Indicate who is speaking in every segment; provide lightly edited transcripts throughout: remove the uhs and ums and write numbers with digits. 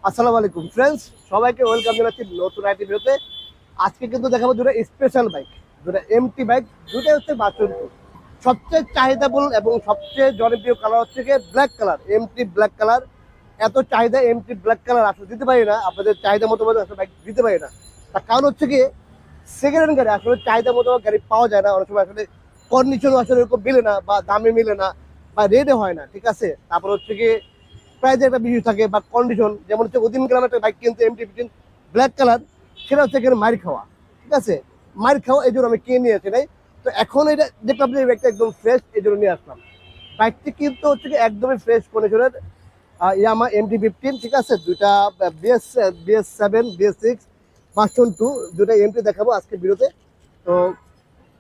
Speaker 1: আসসালামু আলাইকুম ফ্রেন্ডস, সবাইকে ওয়েলকাম জানাচ্ছি নতুন আইটি ভিডিওতে। আজকে কিন্তু দেখাবো দুটো স্পেশাল বাইক, দুটো এমটি বাইক। দুটোই হচ্ছে বাচনপুর সবচেয়ে চাহিদাফুল এবং সবচেয়ে জনপ্রিয় কালার হচ্ছে গিয়ে black colour, MT black colour. এত চাহিদা এমটি ব্ল্যাক কালার আসলে দিতে পারি না, আপনাদের চাহিদা মতো আসলে বাইক দিতে পারি না। তার কারণ হচ্ছে গিয়ে সেকেন্ড হ্যান্ড গাড়ি আসলে চাহিদা মতো গাড়ি পাওয়া যায় না, অনেক সময় আসলে কন্ডিশনও আসলে এরকম মিলে না, বা দামে মিলে না, বা রেটে হয় না। ঠিক আছে, তারপর হচ্ছে গিয়ে প্রাইজে একটা বিষয় থাকে বা কন্ডিশন। যেমন হচ্ছে ওদিন গেলাম একটা বাইক কিনতে এমটি 15 ব্ল্যাক কালার, সেটা হচ্ছে এখানে মার খাওয়া। ঠিক আছে, মার খাওয়া, এই জন্য আমি কিনে নিয়ে আসি নাই। তো এখন এটা দেখলাম যে এই বাইকটা একদম ফ্রেশ, এই জন্য নিয়ে আসলাম। বাইকটি কিন্তু হচ্ছে কি একদমই ফ্রেশ কন্ডিশনের ইয়ামা এমটি 15। ঠিক আছে, দুইটা BS7 BS6 ভার্সন 2, দুটা এমটি দেখাবো আজকে ভিডিওতে। তো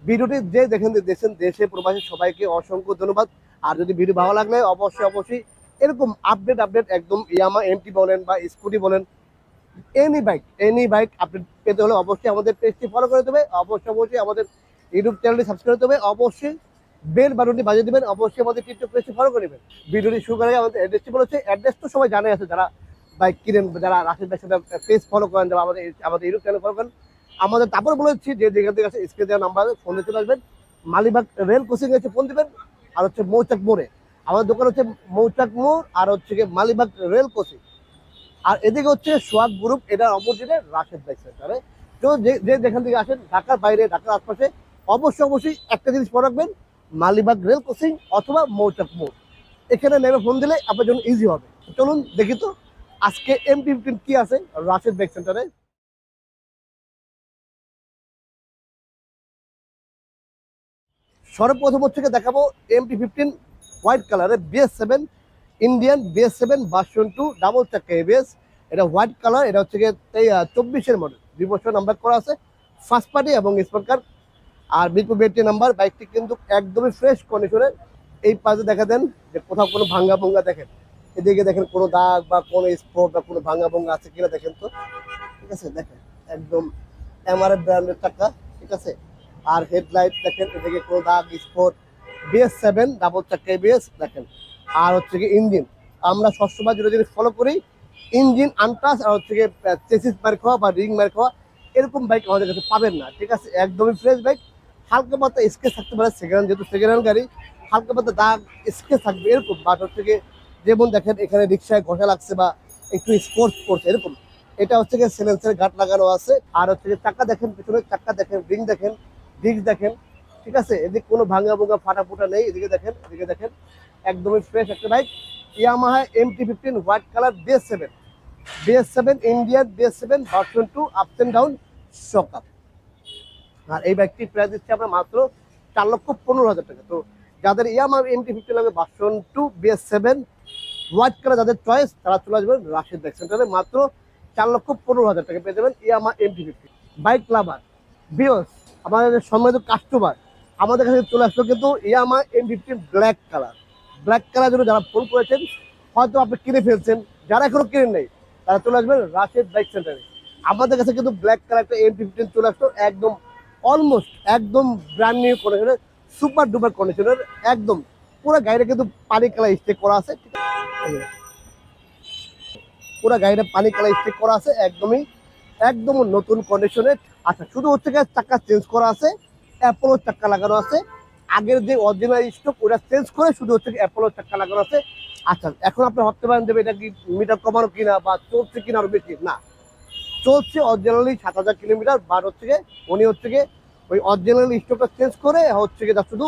Speaker 1: ভিডিওটি যে দেখছেন দেশে প্রবাসী সবাইকে অসংখ্য ধন্যবাদ। আর যদি ভিডিও ভালো লাগলে অবশ্যই এরকম আপডেট একদম ইয়ামা এমটি বলেন বা স্কুটি বলেন, এনি বাইক আপডেট পেতে হলে অবশ্যই আমাদের পেজটি ফলো করে দেবে, অবশ্যই আমাদের ইউটিউব চ্যানেলটি সাবস্ক্রাইব করতে হবে, অবশ্যই বেল বাটনটি বাজিয়ে দেবেন, অবশ্যই আমাদের টিকটক পেজটি ফলো করে নেবেন। ভিডিওটি শুরু করে আমাদের অ্যাড্রেসটি বলেছে, অ্যাড্রেস তো সবাই জানে আছে, যারা বাইক কিনেন, যারা রাশেদ ভাইয়ের সাথে পেজ ফলো করেন, যারা আমাদের ইউটিউব চ্যানেল ফলো করেন। আমাদের তারপর বলেছি যে যেখান থেকে আছে স্ক্রিনে দেওয়া নাম্বার ফোনে চলে আসবেন, মালিবাগ রেল ক্রসিং এসে ফোন দিবেন। আর হচ্ছে মৌচাক মোড়ে আমাদের দোকান হচ্ছে, মৌচাক মোড় আর হচ্ছে গিয়ে মালিবাগ রেল ক্রসিং। আর এদিকে হচ্ছে সোয়াগ গ্রুপ, এটা অপোজিটে রাশেদ বাইক সেন্টারে। তো যে যেখান থেকে আসেন, ঢাকার বাইরে ঢাকার আশপাশে, অবশ্যই একটা জিনিস মনে রাখবেন, মালিবাগ রেল ক্রসিং অথবা মৌচাক মোড়, এখানে নেমে ফোন দিলে আপনার জন্য ইজি হবে। চলুন দেখি তো আজকে এমটি 15 কি আছে রাশেদ বাইক সেন্টারে। সর্বপ্রথম হচ্ছে দেখাবো এমটি 15 হোয়াইট কালারের BS7 Indian BS7 version 2 double চাক্কা ABS। এটা হোয়াইট কালার, এটা হচ্ছে গিয়ে 24-এর মডেল, 2 বছর নাম্বার করা আছে, ফার্স্ট পার্টি এবং স্মার্ট কার্ড আর মিরপুর বেটি নাম্বার। বাইকটি কিন্তু একদমই ফ্রেশ কন্ডিশনের। এই পাশে দেখা দেন যে কোথাও কোনো ভাঙ্গা ভঙ্গা দেখেন, এদিকে দেখেন কোনো দাগ বা কোনো স্পট বা কোনো ভাঙ্গা ভঙ্গা আছে কিনা দেখেন তো। ঠিক আছে, দেখেন একদম এমআরএফ ব্র্যান্ডের চাকা। ঠিক আছে, আর হেডলাইট দেখেন, এদিকে কোনো দাগ স্পট, BS7 ডাবল চাক্কা ABS দেখেন। আর হচ্ছে কি ইঞ্জিন, আমরা সবসময় যদি ফলো করি ইঞ্জিন আনটাচ, আর হচ্ছে গিয়ে চেসিস মার খাওয়া বা রিং মার খাওয়া, এরকম বাইক আমাদের কাছে পাবেন না। ঠিক আছে, একদমই ফ্রেশ বাইক। হালকা পাতা স্কেচ থাকতে পারে, যেহেতু সেকেন্ড হ্যান্ড গাড়ি, হালকা পাতা দাগ স্কেচ থাকবে এরকম। বাট হচ্ছে গিয়ে যেমন দেখেন এখানে রিক্সায় ঘষা লাগছে বা একটু স্পোর্টস করছে এরকম। এটা হচ্ছে গিয়ে সিলেন্সের গাট লাগানো আছে। আর হচ্ছে গিয়ে চাকা দেখেন, পিছনের চাকা দেখেন, রিং দেখেন, ডিস্ক দেখেন। ঠিক আছে, এদিকে কোনো ভাঙা ভোঙা ফাটা ফুটা নেই। এদিকে দেখেন একদমই ফ্রেশ একটা bike, Yamaha MT 15 white colour BS7 Indian BS7 version 2 আপস এন্ড ডাউন শকআপ। আর এই বাইকটির প্রাইস দিচ্ছে আমরা মাত্র 4,15,000 টাকা। তো যাদের ইয়ামাহা এমটি 15 লাগবে ভার্সন 2 BS7 হোয়াইট কালার যাদের চয়েস, তারা চলে আসবেন রাশেদ বাইক সেন্টারে। মাত্র 4,15,000 টাকা পেয়ে যাবেন Yamaha MT 15। Bike lover viewers, আমাদের সম্মানিত কাস্টমার, আমাদের কাছে চলে আসলো কিন্তু ইয়ামাহা এমটি 15 ব্ল্যাক কালার জন্য যারা ফোন করেছেন, হয়তো আপনি কিনে ফেলছেন, যারা এখনো কিনেন নেই তারা চলে আসবেন রাশেদ বাইক সেন্টারে। আমাদের কাছে কিন্তু ব্ল্যাক কালার একটা এমটি 15 চলে আসলো, একদম অলমোস্ট একদম ব্র্যান্ড নিউ কন্ডিশনের, সুপার ডুপার কন্ডিশনের, একদম পুরো গাড়িটা কিন্তু পানি কালার স্টেক করা আছে। ঠিক আছে, পুরো গাড়িটা পানি কালার স্টেক করা আছে, একদম নতুন কন্ডিশনে। আচ্ছা, শুধু হচ্ছে চাকা চেঞ্জ করা আছে, অ্যাপোলো চাকা লাগানো আছে। আগের যে অরিজিনাল স্টক ওটা চেঞ্জ করে শুধু হচ্ছে অ্যাপোলো চাকা লাগানো আছে। আচ্ছা, এখন আপনি ভাবতে পারেন যে এটা কি মিটার কমানো কিনা বা চলছে কিনা আরো বেশি, না, চলছে অরিজিনালি 7,000 কিলোমিটার। বাট হচ্ছে গিয়ে উনি হচ্ছে গিয়ে ওই অরিজিনাল স্টকটা চেঞ্জ করে হচ্ছে গিয়ে শুধু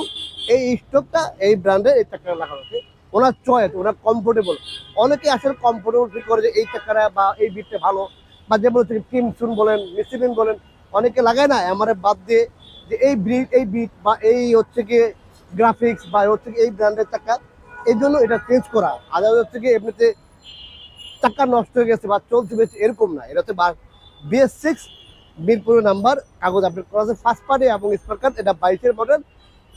Speaker 1: এই স্টকটা এই ব্র্যান্ডের এই চাকাটা লাগানো আছে। ওনার চয়েস, ওনার কমফোর্টেবল। অনেকে আসলে কমফোর্টেবল ফিল করে যে এই চাকাটা বা এই বিটটা ভালো, বা যেমন হচ্ছে কিমসুন বলেন, মিসিলিন বলেন, অনেকে লাগায় না এমআরএফ বাদ দিয়ে, যে এই বিট বা এই হচ্ছে গিয়ে গ্রাফিক্স বা হচ্ছে এই ব্র্যান্ডের চাকা, এই জন্য এটা চেঞ্জ করা। আদার হচ্ছে গিয়ে এমনিতে চাকা নষ্ট হয়ে গেছে বা চলছে বেশি এরকম না। এটা হচ্ছে BS6 মিরপুরের নাম্বার, কাগজ আপডেট করা আছে, ফার্স্ট পার্টি এবং স্মার্ট কার্ড। এটা 22-এর মডেল,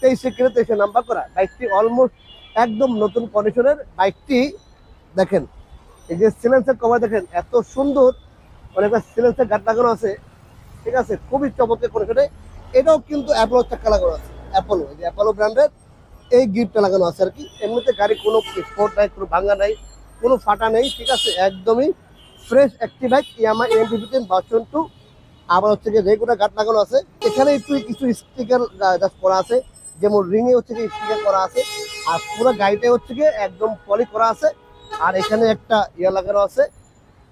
Speaker 1: 23 নাম্বার করা। বাইকটি অলমোস্ট একদম নতুন কন্ডিশনের। বাইকটি দেখেন, এই যে সিলেন্সের কভার দেখেন এত সুন্দর, অনেকটা সিলেন্সের গাট লাগানো আছে। ঠিক আছে, খুবই চমৎকার কন্ডিশনে। এটাও কিন্তু অ্যাপোলো চাকা লাগানো আছে, অ্যাপোলো, এই যে অ্যাপোলো ব্র্যান্ডের এই গিফটটা লাগানো আছে আর কি। এমনিতে গাড়ি কোনো স্পট নাই, কোনো ভাঙা নাই, কোনো ফাটা নেই। ঠিক আছে, একদমই ফ্রেশ একটি বাইক ইয়ামা এম15 ভার্সন 2। আবার হচ্ছে গিয়ে রেগুলার গার্ড লাগানো আছে। এখানে একটু কিছু স্টিকার জাস্ট করা আছে, যেমন রিং এ হচ্ছে গিয়ে স্টিকার করা আছে। আর পুরো গাড়িটা হচ্ছে গিয়ে একদম পলি করা আছে। আর এখানে একটা ইয়া লাগানো আছে,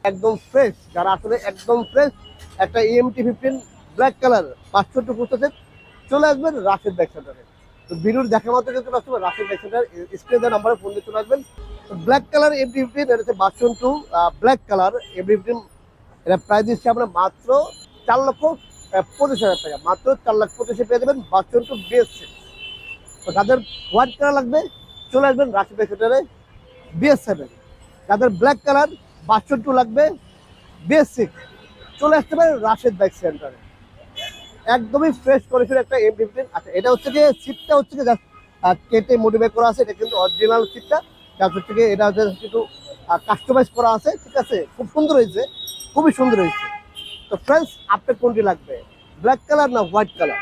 Speaker 1: একদম ফ্রেশ, যারা আসলে একদম ফ্রেশ একটা EMT15 ব্ল্যাক কালার 500 খুঁজতেছে, চলে আসবেন রাশেদ বাইক সেন্টারে। তো ভিডিওর দেখা মাত্র চলে আসবে রাশেদ বাইক সেন্টার, স্ক্রিনে দেওয়া নাম্বারে ফোন দিয়ে চলে আসবেন। ব্ল্যাক কালার MT15, এটা হচ্ছে ভার্সন 2 ব্ল্যাক কালার MT15। এটা প্রাইস দিচ্ছি আমরা মাত্র 4,25,000 টাকা, মাত্র 4,25,000 পেয়ে যাবেন ভার্সন 2 BS6। তো যাদের হোয়াইট কালার লাগবে চলে আসবেন রাশেদ বাইক সেন্টারে BS7। যাদের ব্ল্যাক কালার ভার্সন 2 লাগবে BS6, চলে আসতে পারে রাশেদ বাইক সেন্টারে। একদমই ফ্রেশ কন্ডিশন একটা M15। আচ্ছা, এটা হচ্ছে যে সিটটা হচ্ছে যে কেটে মডিফাই করা আছে, এটা কিন্তু অরিজিনাল সিটটা। তার হচ্ছে কি এটা হচ্ছে একটু কাস্টমাইজ করা আছে, ঠিক আছে, খুব সুন্দর হয়েছে, খুবই সুন্দর হয়েছে। তো ফ্রেন্ডস, আপনার কোনটি লাগবে, ব্ল্যাক কালার না হোয়াইট কালার?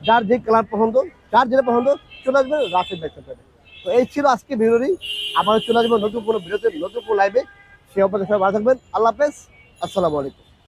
Speaker 1: যার যে কালার পছন্দ, যার যেটা পছন্দ, চলে আসবেন রাশেদ বাইক সেন্টারে। তো এই ছিল আজকে ভিডিওটি। আবার চলে আসবেন নতুন কোনো ভিডিওতে, নতুন কোনো লাইভে। সে অবস্থা সবাই ভালো থাকবেন। আল্লাহ হাফেজ, আসসালামু আলাইকুম।